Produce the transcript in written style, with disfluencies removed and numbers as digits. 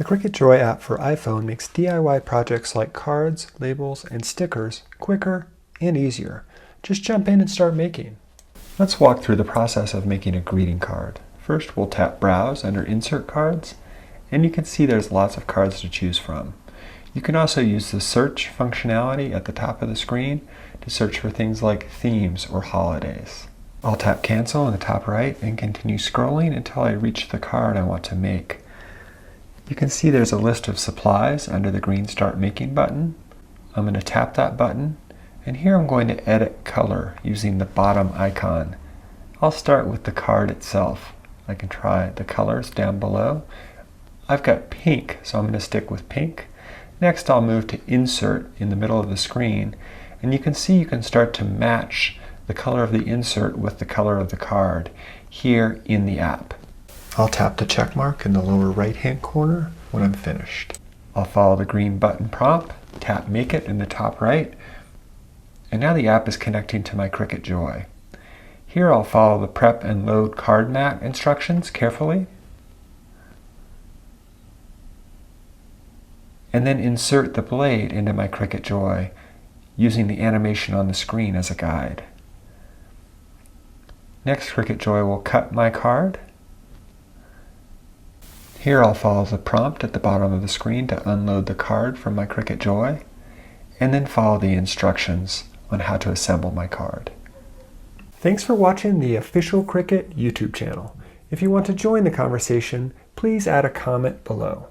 The Cricut Joy app for iPhone makes DIY projects like cards, labels, and stickers quicker and easier. Just jump in and start making. Let's walk through the process of making a greeting card. First, we'll tap Browse under Insert Cards, and you can see there's lots of cards to choose from. You can also use the search functionality at the top of the screen to search for things like themes or holidays. I'll tap Cancel in the top right and continue scrolling until I reach the card I want to make. You can see there's a list of supplies under the green Start Making button. I'm going to tap that button, and here I'm going to edit color using the bottom icon. I'll start with the card itself. I can try the colors down below. I've got pink, so I'm going to stick with pink. Next, I'll move to Insert in the middle of the screen, and you can see you can start to match the color of the insert with the color of the card here in the app. I'll tap the check mark in the lower right hand corner when I'm finished. I'll follow the green button prompt, tap Make It in the top right, and now the app is connecting to my Cricut Joy. Here I'll follow the prep and load card mat instructions carefully, and then insert the blade into my Cricut Joy using the animation on the screen as a guide. Next, Cricut Joy will cut my card. Here I'll follow the prompt at the bottom of the screen to unload the card from my Cricut Joy, and then follow the instructions on how to assemble my card. Thanks for watching the official Cricut YouTube channel. If you want to join the conversation, please add a comment below.